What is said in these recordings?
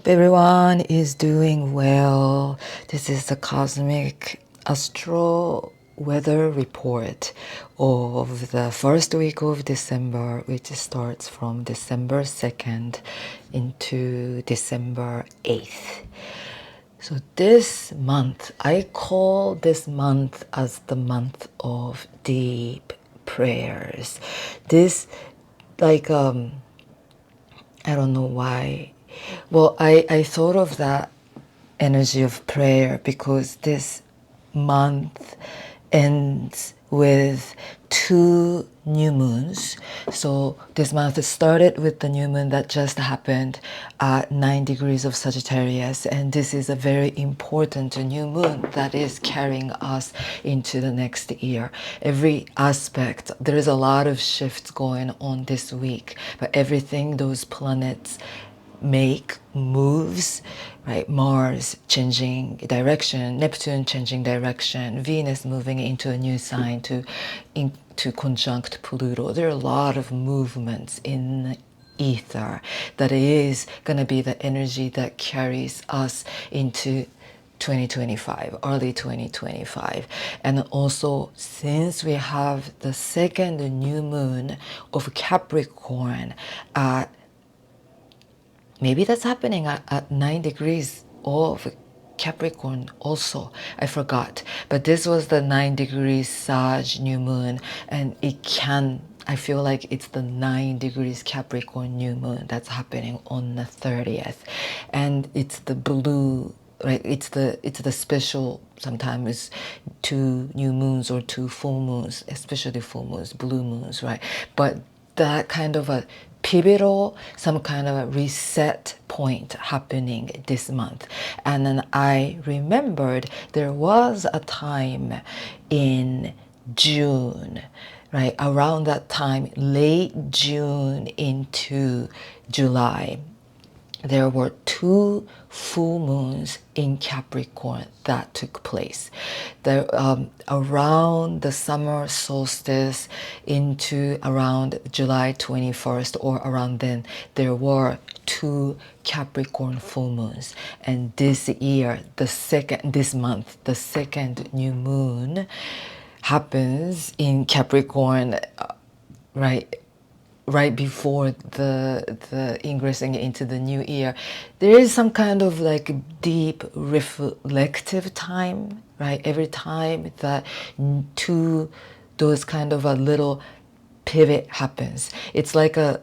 Hope everyone is doing well. This is the Cosmic Astro Weather Report of the first week of December, which starts from December 2nd into December 8th. So this month, I call this month as the month of deep prayers. This, like, I don't know why. Well, I thought of that energy of prayer because this month ends with two new moons. So this month started with the new moon that just happened at 9 degrees of Sagittarius, and this is a very important new moon that is carrying us into the next year. Every aspect, there is a lot of shifts going on this week, but everything those planets make moves, right? Mars changing direction, Neptune changing direction, Venus moving into a new sign to conjunct Pluto. There are a lot of movements in ether that is going to be the energy that carries us into 2025, early 2025. And also, since we have the second new moon of Capricorn at maybe that's happening at 9 degrees of Capricorn also. I forgot. But this was the 9 degrees Sag new moon. And I feel like it's the 9 degrees Capricorn new moon that's happening on the 30th. And it's the blue, right? It's the special, sometimes two new moons or two full moons, especially full moons, blue moons, right? But that kind of a pivotal, some kind of a reset point happening this month. And then I remembered there was a time in June, right? Around that time, late June into July, there were two full moons in Capricorn that took place. Around the summer solstice into around July 21st or around then, there were two Capricorn full moons. And this year, this month, the second new moon happens in Capricorn, right before the ingressing into the new year. There is some kind of like deep reflective time, right? Every time that two those kind of a little pivot happens, it's like a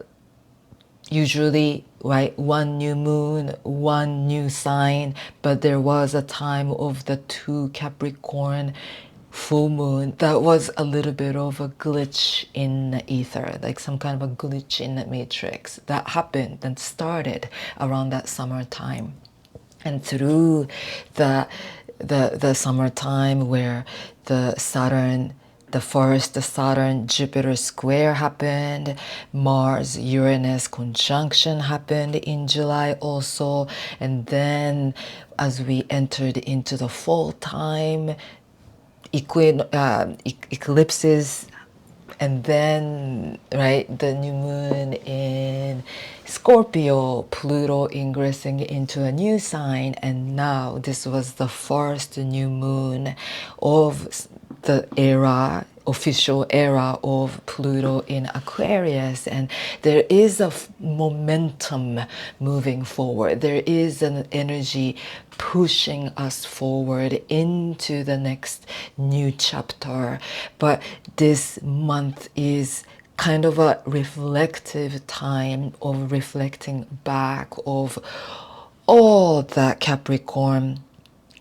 usually, right, one new moon, one new sign, but there was a time of the two Capricorn full moon that was a little bit of a glitch in the ether, like some kind of a glitch in the matrix that happened and started around that summertime. And through the summertime where the first Saturn Jupiter square happened, Mars Uranus conjunction happened in July also, and then as we entered into the fall time, eclipses, and then, right, the new moon in Scorpio, Pluto ingressing into a new sign, and now this was the first new moon of the official era of Pluto in Aquarius, and there is a momentum moving forward. There is an energy pushing us forward into the next new chapter. But this month is kind of a reflective time of reflecting back of all that Capricorn,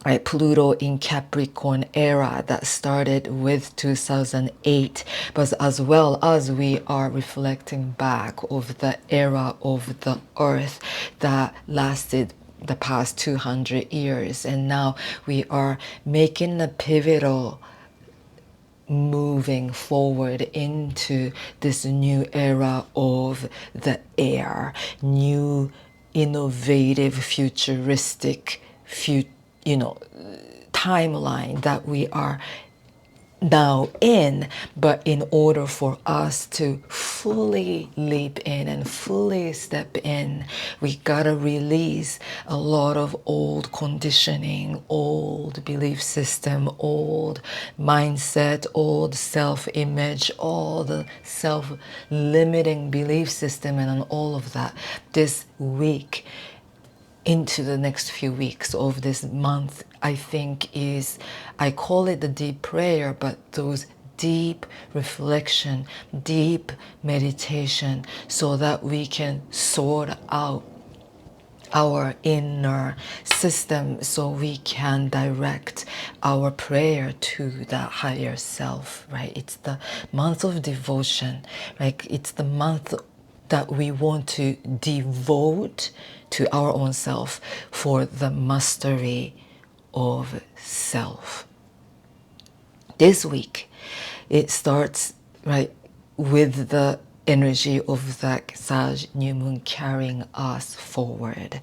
right, Pluto in Capricorn era that started with 2008, but as well as we are reflecting back of the era of the earth that lasted the past 200 years, and now we are making a pivotal moving forward into this new era of the air, new innovative futuristic timeline that we are now in, but in order for us to fully leap in and fully step in, we gotta release a lot of old conditioning, old belief system, old mindset, old self-image, all the self-limiting belief system, and all of that this week into the next few weeks of this month. I think is, I call it the deep prayer, but those deep reflection, deep meditation, so that we can sort out our inner system, so we can direct our prayer to the higher self, right? It's the month of devotion, right? It's the month that we want to devote to our own self for the mastery of self. This week, it starts, right, with the energy of the Sag New Moon carrying us forward.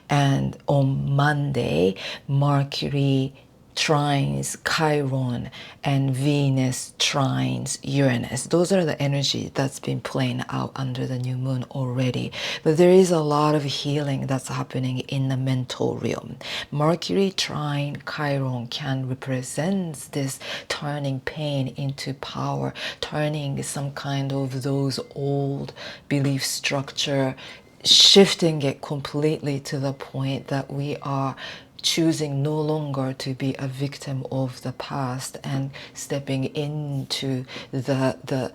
And on Monday, Mercury trines Chiron and Venus trines Uranus. Those are the energy that's been playing out under the new moon already. But there is a lot of healing that's happening in the mental realm. Mercury trine Chiron can represent this turning pain into power, turning some kind of those old belief structure, shifting it completely to the point that we are choosing no longer to be a victim of the past and stepping into the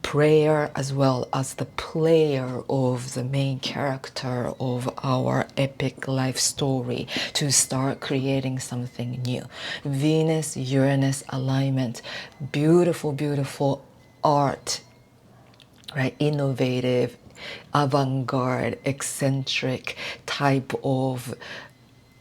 prayer as well as the player of the main character of our epic life story, to start creating something new. Venus Uranus alignment, beautiful, beautiful art, right? Innovative, avant-garde, eccentric type of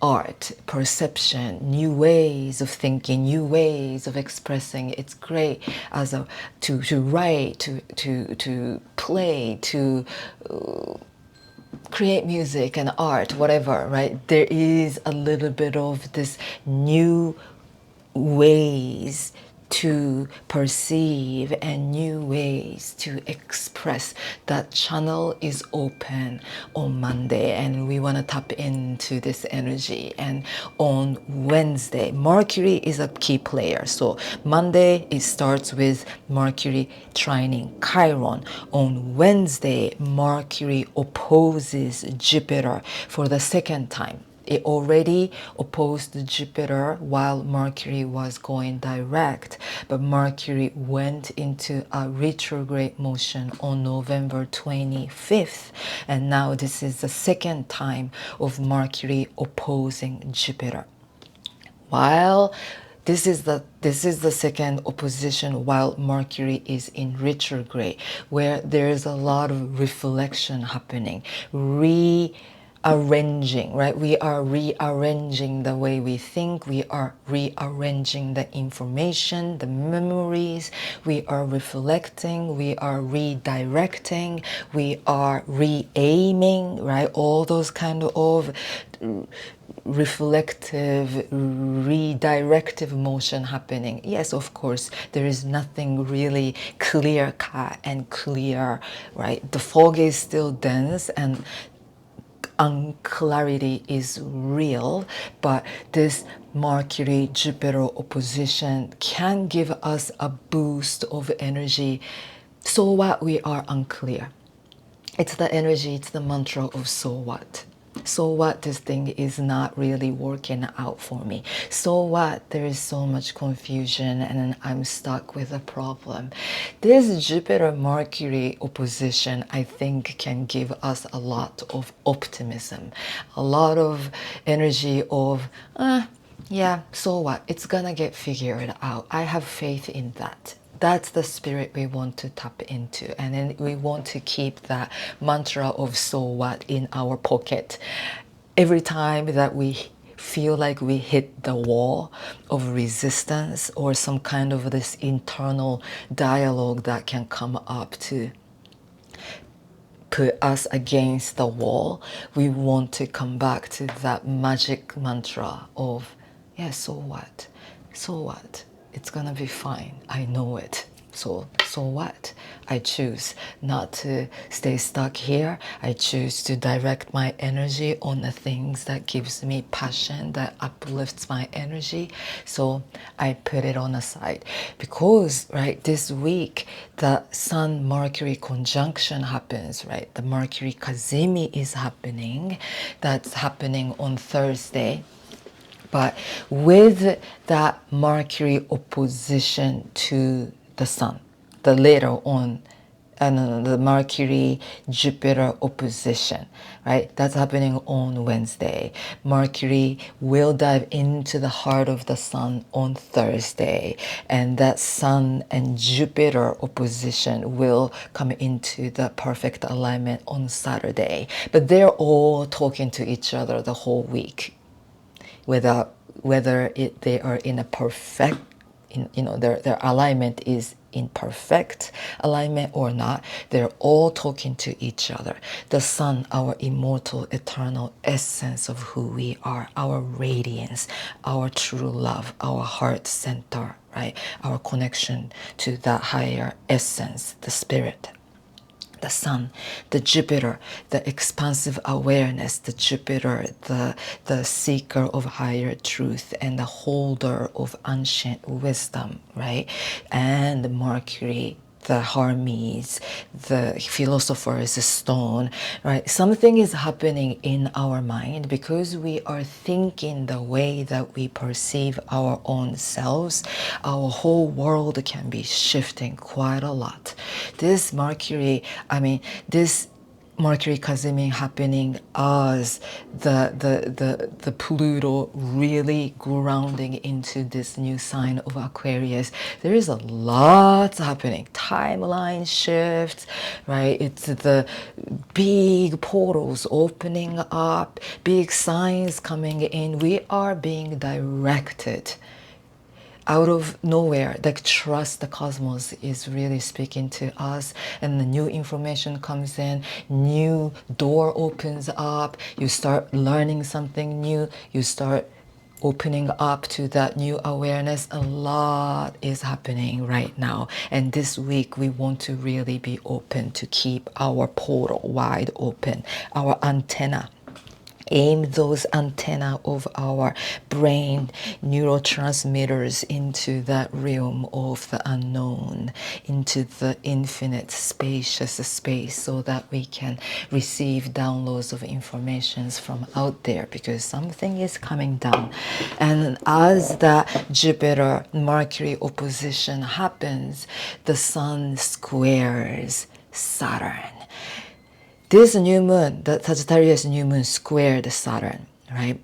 art, perception, new ways of thinking, new ways of expressing. It's great as a to write, to play, to create music and art, whatever, right? There is a little bit of this new ways to perceive and new ways to express. That channel is open on Monday, and we want to tap into this energy. And on Wednesday, Mercury is a key player. So Monday, it starts with Mercury trining Chiron. On Wednesday, Mercury opposes Jupiter for the second time. It already opposed Jupiter while Mercury was going direct, but Mercury went into a retrograde motion on November 25th, and now this is the second time of Mercury opposing Jupiter. While this is the second opposition while Mercury is in retrograde, where there is a lot of reflection happening, rearranging, right? We are rearranging the way we think, we are rearranging the information, the memories, we are reflecting, we are redirecting, we are re-aiming, right? All those kind of reflective, redirective motion happening. Yes, of course, there is nothing really clear cut and clear, right? The fog is still dense and unclarity is real, but this Mercury Jupiter opposition can give us a boost of energy. So what? We are unclear. It's the energy, it's the mantra of so what? So what? This thing is not really working out for me. So what? There is so much confusion and I'm stuck with a problem. This Jupiter Mercury opposition, I think, can give us a lot of optimism, a lot of energy of, yeah, so what? It's gonna get figured out. I have faith in that. That's the spirit we want to tap into, and then we want to keep that mantra of so what in our pocket every time that we feel like we hit the wall of resistance or some kind of this internal dialogue that can come up to put us against the wall. We want to come back to that magic mantra of, yeah, so what? So what? It's gonna be fine. I know it. So what? I choose not to stay stuck here. I choose to direct my energy on the things that gives me passion, that uplifts my energy. So I put it on the side. Because, right, this week, the Sun Mercury conjunction happens, right? The Mercury Kazemi is happening. That's happening on Thursday. But with that Mercury opposition to the Sun, the later on, the Mercury Jupiter opposition, right? That's happening on Wednesday. Mercury will dive into the heart of the Sun on Thursday, and that Sun and Jupiter opposition will come into the perfect alignment on Saturday. But they're all talking to each other the whole week, whether they are in a perfect, their alignment is in perfect alignment or not. They're all talking to each other. The Sun, our immortal eternal essence of who we are, our radiance, our true love, our heart center, right? Our connection to that higher essence, the spirit. The Sun, the Jupiter, the expansive awareness, the Jupiter, the seeker of higher truth and the holder of ancient wisdom, right? And Mercury, the Hermes, the philosopher's stone, right? Something is happening in our mind because we are thinking the way that we perceive our own selves. Our whole world can be shifting quite a lot. This Mercury Kazemi happening as the Pluto really grounding into this new sign of Aquarius. There is a lot happening. Timeline shifts, right? It's the big portals opening up, big signs coming in. We are being directed out of nowhere. Like, trust the cosmos is really speaking to us, and the new information comes in, new door opens up, you start learning something new, you start opening up to that new awareness. A lot is happening right now, and this week we want to really be open to keep our portal wide open, our antenna. Aim those antennae of our brain neurotransmitters into that realm of the unknown, into the infinite spacious space, so that we can receive downloads of informations from out there, because something is coming down. And as that Jupiter Mercury opposition happens, the Sun squares Saturn. This new moon, the Sagittarius new moon, squared Saturn, right?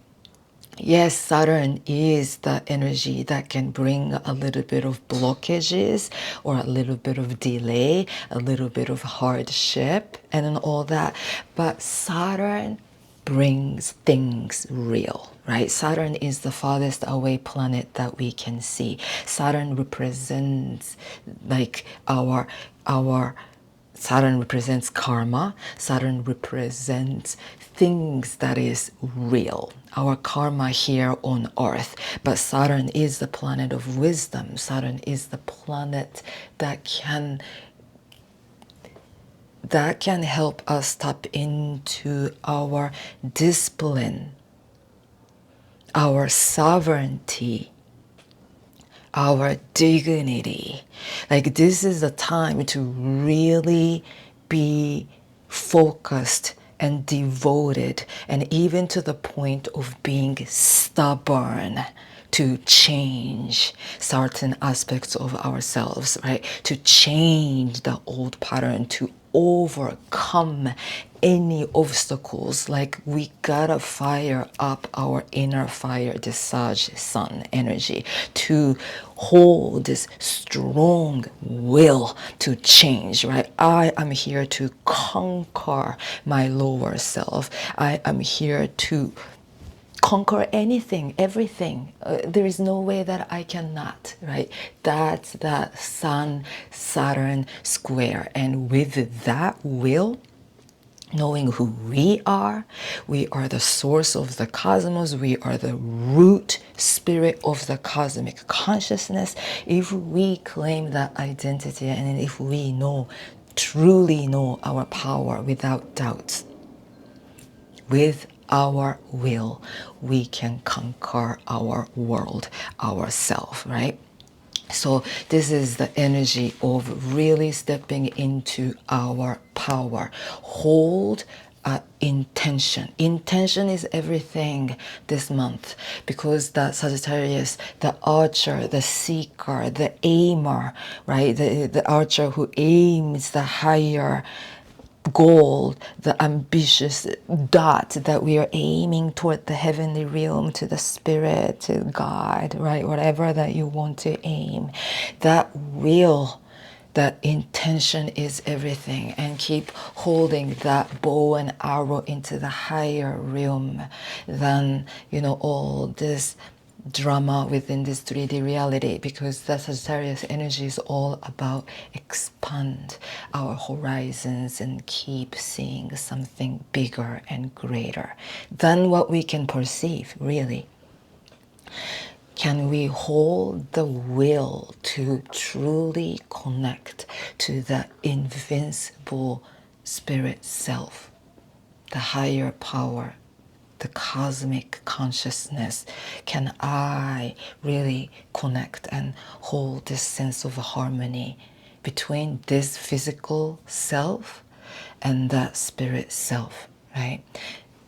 Yes, Saturn is the energy that can bring a little bit of blockages or a little bit of delay, a little bit of hardship and all that. But Saturn brings things real, right? Saturn is the farthest away planet that we can see. Saturn represents like our Saturn represents karma. Saturn represents things that is real, our karma here on earth. But Saturn is the planet of wisdom. Saturn is the planet that can help us tap into our discipline, our sovereignty, our dignity. Like, this is a time to really be focused and devoted, and even to the point of being stubborn to change certain aspects of ourselves, right? To change the old pattern, to overcome any obstacles. Like, we gotta fire up our inner fire, the Sag Sun energy, to hold this strong will to change, right? I am here to conquer my lower self. I am here to conquer anything, everything. There is no way that I cannot, right? That's that Sun Saturn square. And with that will, knowing who we are the source of the cosmos, we are the root spirit of the cosmic consciousness. If we claim that identity and if we truly know our power without doubt, with our will, we can conquer our world, ourself, right? So this is the energy of really stepping into our power. Hold intention. Intention is everything this month, because the Sagittarius, the archer, the seeker, the aimer, right? The archer who aims the higher goal, the ambitious dot that we are aiming toward the heavenly realm, to the spirit, to God, right? Whatever that you want to aim, that will, that intention is everything. And keep holding that bow and arrow into the higher realm than, all this drama within this 3D reality, because the Sagittarius energy is all about expand our horizons and keep seeing something bigger and greater than what we can perceive, really. Can we hold the will to truly connect to the invincible spirit self, the higher power, the cosmic consciousness? Can I really connect and hold this sense of harmony between this physical self and that spirit self, right?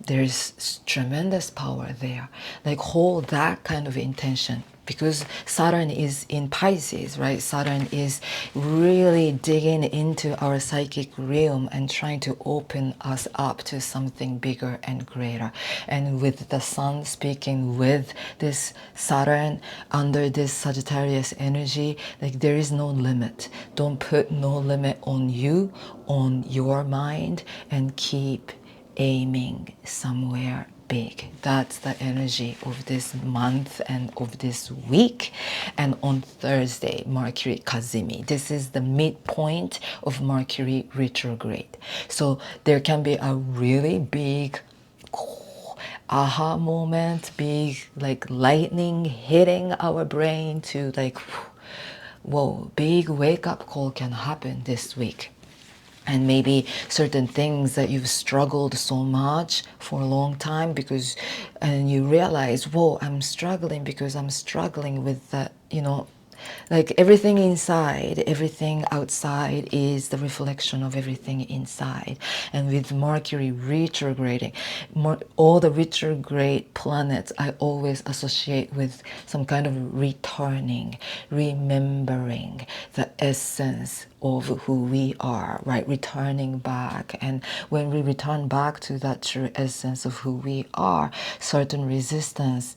There's tremendous power there. Like, hold that kind of intention, because Saturn is in Pisces, right? Saturn is really digging into our psychic realm and trying to open us up to something bigger and greater. And with the sun speaking with this Saturn under this Sagittarius energy, like, there is no limit. Don't put no limit on you, on your mind, and keep aiming somewhere big. That's the energy of this month and of this week. And on Thursday, Mercury Kazimi. This is the midpoint of Mercury retrograde. So there can be a really big aha moment, big like lightning hitting our brain to like, whoa, big wake up call can happen this week. And maybe certain things that you've struggled so much for a long time, and you realize, whoa, I'm struggling because I'm struggling with that, like everything inside, everything outside is the reflection of everything inside. And with Mercury retrograding, all the retrograde planets I always associate with some kind of returning, remembering the essence of who we are, right? Returning back. And when we return back to that true essence of who we are, certain resistance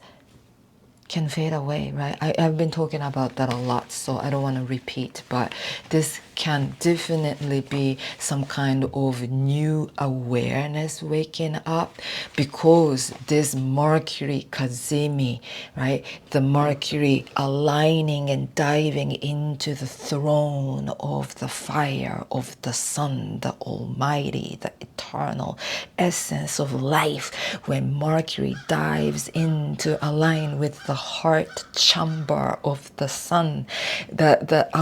can fade away, right? I've been talking about that a lot, so I don't want to repeat, but this can definitely be some kind of new awareness waking up, because this Mercury Kazemi, right? The Mercury aligning and diving into the throne of the fire of the sun, the almighty, the eternal essence of life. When Mercury dives into align with the heart chamber of the sun,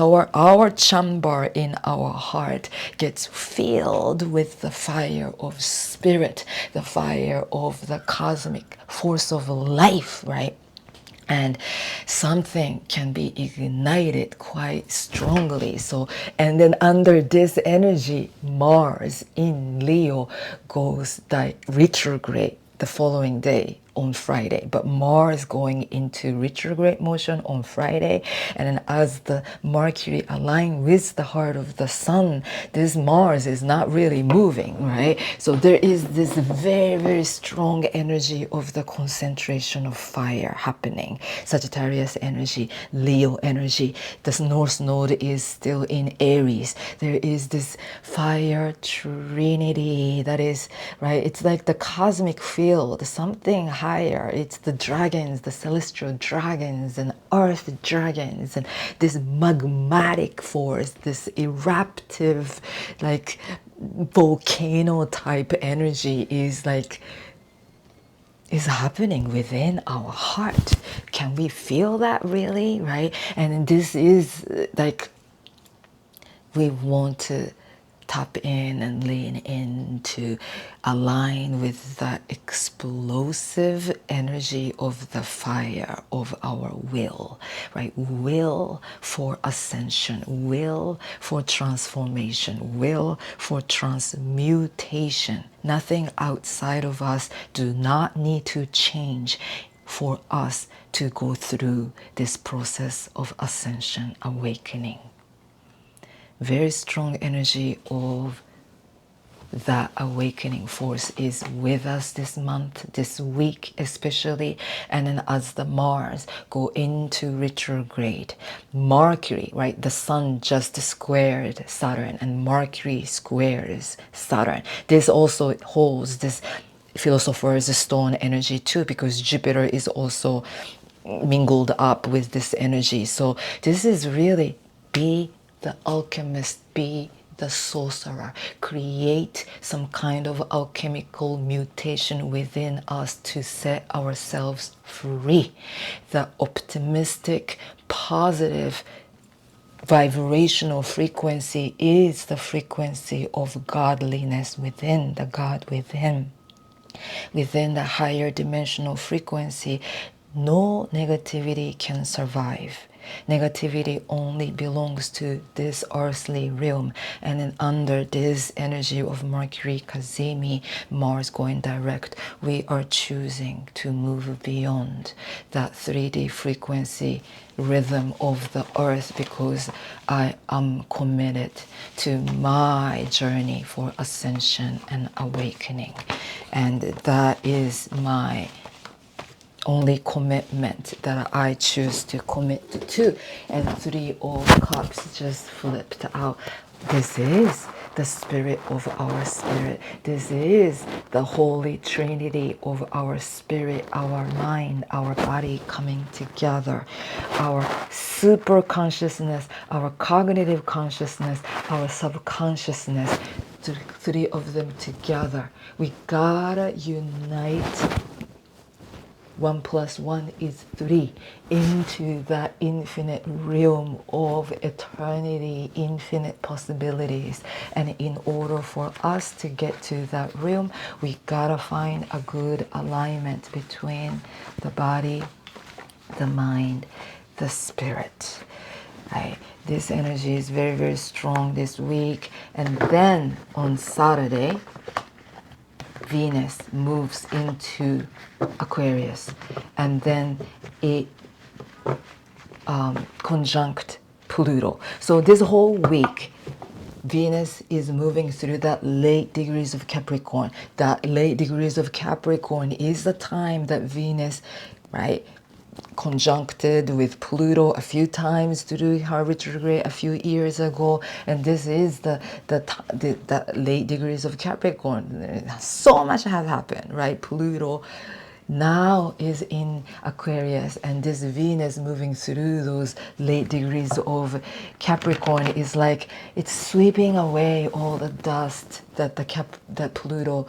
our chamber in our heart gets filled with the fire of spirit, the fire of the cosmic force of life, right? And something can be ignited quite strongly. So, and then under this energy, Mars in Leo goes retrograde the following day on Friday. But Mars going into retrograde motion on Friday, and then as the Mercury align with the heart of the sun, this Mars is not really moving, right? So there is this very, very strong energy of the concentration of fire happening. Sagittarius energy, Leo energy. The North Node is still in Aries. There is this fire trinity that is, right? It's like the cosmic field, something higher. It's the dragons, the celestial dragons and earth dragons, and this magmatic force, this eruptive, like volcano type energy is like is happening within our heart. Can we feel that really, right? And this is like we want to tap in and lean in to align with the explosive energy of the fire of our will, right? Will for ascension, will for transformation, will for transmutation. Nothing outside of us do not need to change for us to go through this process of ascension, awakening. Very strong energy of that awakening force is with us this month, this week especially. And then as the Mars go into retrograde, Mercury, right, the sun just squared Saturn and Mercury squares Saturn. This also holds this philosopher's stone energy too, because Jupiter is also mingled up with this energy. So this is really be the alchemist, be the sorcerer, create some kind of alchemical mutation within us to set ourselves free. The optimistic, positive vibrational frequency is the frequency of godliness within, the God within. Within the higher dimensional frequency, no negativity can survive. Negativity only belongs to this earthly realm. And then under this energy of Mercury, Kazemi, Mars going direct, we are choosing to move beyond that 3D frequency rhythm of the earth, because I am committed to my journey for ascension and awakening. And that is my only commitment that I choose to commit to. And Three of Cups just flipped out. This is the spirit of our spirit. This is the Holy Trinity of our spirit, our mind, our body coming together. Our super consciousness, our cognitive consciousness, our subconsciousness, three of them together. We gotta unite. 1 + 1 is 3 into that infinite realm of eternity, infinite possibilities. And in order for us to get to that realm, we gotta find a good alignment between the body, the mind, the spirit. Right? This energy is very, very strong this week. And then on Saturday, Venus moves into Aquarius, and then it conjunct Pluto. So this whole week, Venus is moving through that late degrees of Capricorn. That late degrees of Capricorn is the time that Venus, right, conjuncted with Pluto a few times through her retrograde a few years ago, and this is the late degrees of Capricorn. So much has happened, right? Pluto now is in Aquarius, and this Venus moving through those late degrees of Capricorn is like it's sweeping away all the dust that that Pluto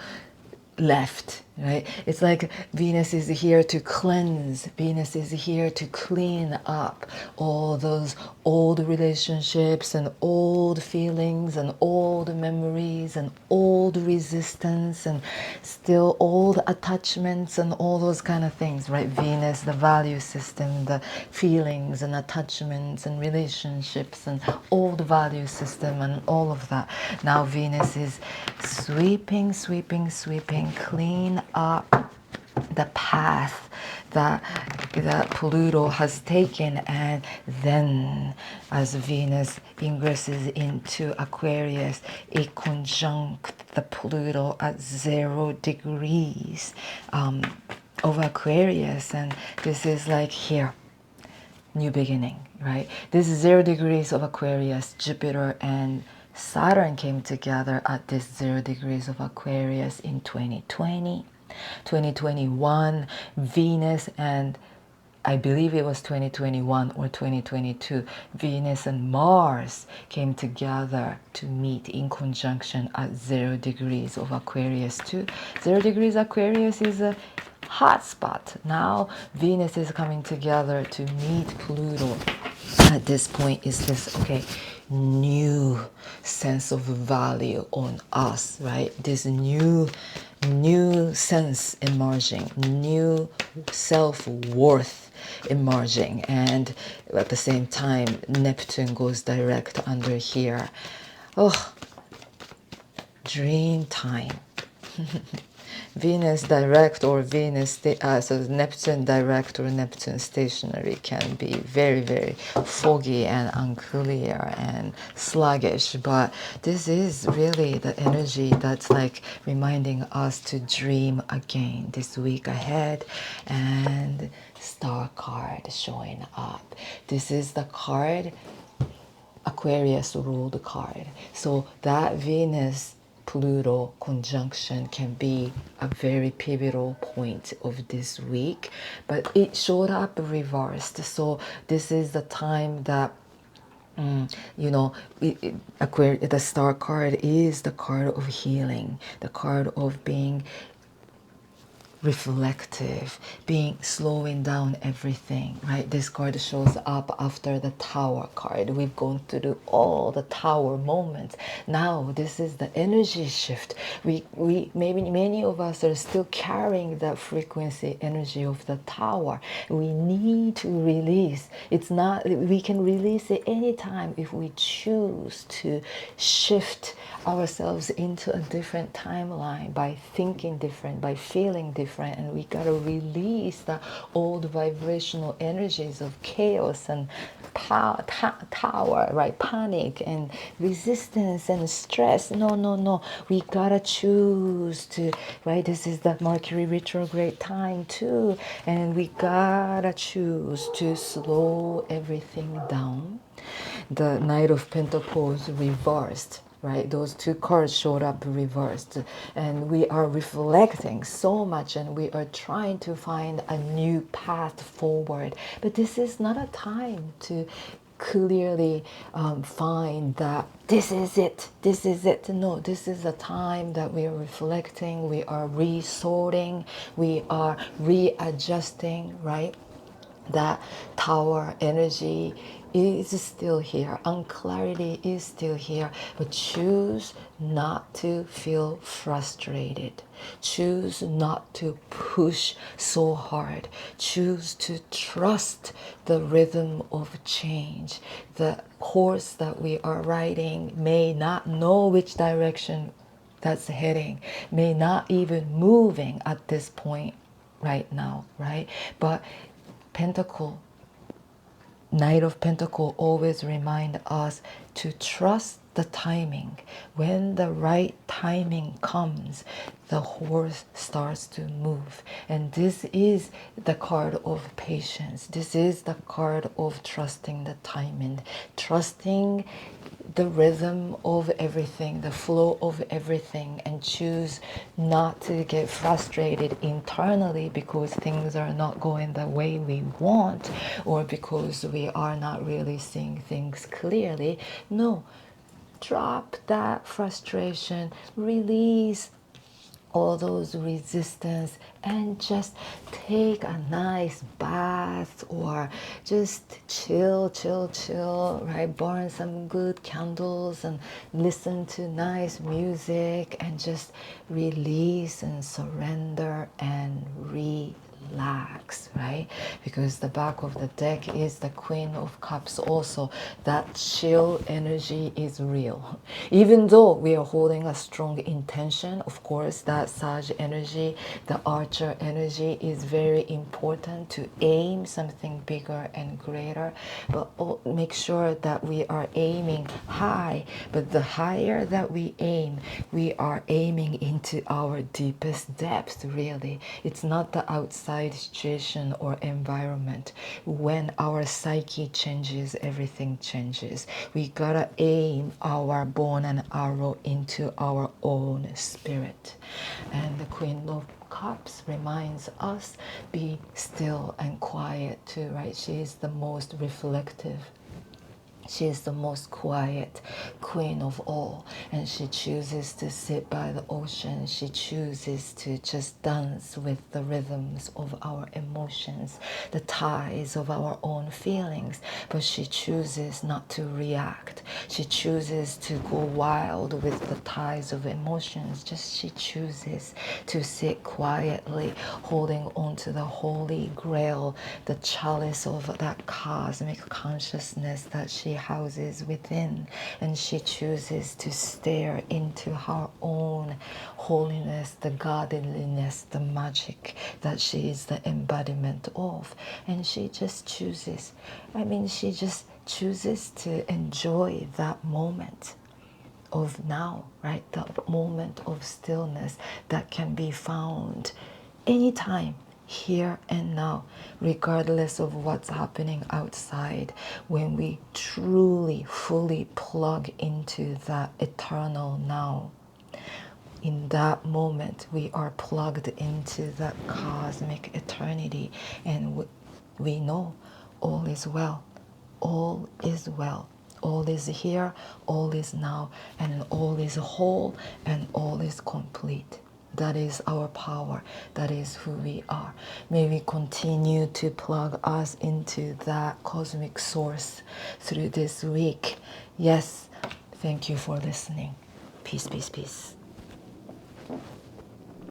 left, right? It's like Venus is here to cleanse. Venus is here to clean up all those old relationships and old feelings and old memories and old resistance and still old attachments and all those kind of things, right? Venus, the value system, the feelings and attachments and relationships and old value system and all of that. Now Venus is sweeping, clean up the path that Pluto has taken. And then as Venus ingresses into Aquarius, it conjunct the Pluto at 0 degrees of Aquarius. And this is like here, new beginning, right? This is 0 degrees of Aquarius. Jupiter and Saturn came together at this 0 degrees of Aquarius in 2020. 2021, Venus and I believe it was 2021 or 2022, Venus and Mars came together to meet in conjunction at 0 degrees of Aquarius too. 0 degrees Aquarius is a hot spot. Now Venus is coming together to meet Pluto. At this point is this, okay, new sense of value on us, right? This new sense emerging, new self-worth emerging, and at the same time Neptune goes direct under here. Oh, dream time. Venus direct or so Neptune direct or Neptune stationary can be very, very foggy and unclear and sluggish, but this is really the energy that's like reminding us to dream again this week ahead. And star card showing up. This is the card, Aquarius ruled card. So that Venus Pluto conjunction can be a very pivotal point of this week, but it showed up reversed. So this is the time that you know, the star card is the card of healing, the card of being reflective, being slowing down everything, right? This card shows up after the tower card. We've gone through all the tower moments. Now this is the energy shift. We maybe many of us are still carrying that frequency energy of the tower. We need to release. It's not, we can release it anytime if we choose to shift ourselves into a different timeline by thinking different, by feeling different, and we gotta release the old vibrational energies of chaos and tower, right? Panic and resistance and stress. No. We gotta choose to, right? This is the Mercury retrograde time too, and we gotta choose to slow everything down. The Knight of Pentacles reversed, right? Those two cards showed up reversed, and we are reflecting so much, and we are trying to find a new path forward. But this is not a time to clearly find that this is it. No, this is a time that we are reflecting, we are resorting, we are readjusting, right? That tower energy is still here, unclarity is still here, but choose not to feel frustrated, choose not to push so hard, choose to trust the rhythm of change. The horse that we are riding may not know which direction that's heading, may not even moving at this point right now, right? But Pentacle, Knight of Pentacle always remind us to trust the timing. When the right timing comes, the horse starts to move. And this is the card of patience. This is the card of trusting the timing, trusting the rhythm of everything, the flow of everything, and choose not to get frustrated internally because things are not going the way we want, or because we are not really seeing things clearly. No, drop that frustration, release all those resistance, and just take a nice bath, or just chill, right? Burn some good candles and listen to nice music, and just release and surrender and relax, right? Because the back of the deck is the Queen of Cups also. That chill energy is real. Even though we are holding a strong intention, of course, that Sag energy, the Archer energy is very important to aim something bigger and greater. But make sure that we are aiming high. But the higher that we aim, we are aiming into our deepest depth, really. It's not the outside situation or environment. When our psyche changes, everything changes. We gotta aim our bow and arrow into our own spirit. And the Queen of Cups reminds us be still and quiet too, right? She is the most reflective. She is the most quiet queen of all, and she chooses to sit by the ocean. She chooses to just dance with the rhythms of our emotions, the ties of our own feelings, but she chooses not to react. She chooses to go wild with the ties of emotions. Just she chooses to sit quietly, holding on to the holy grail, the chalice of that cosmic consciousness that she houses within, and she chooses to stare into her own holiness, the godliness, the magic that she is the embodiment of. And she just chooses, she just chooses to enjoy that moment of now, right? That moment of stillness that can be found anytime, here and now, regardless of what's happening outside. When we truly, fully plug into that eternal now, in that moment, we are plugged into that cosmic eternity, and we know all is well. All is well. All is here, all is now, and all is whole, and all is complete. That is our power. That is who we are. May we continue to plug us into that cosmic source through this week. Yes, thank you for listening. Peace, peace, peace.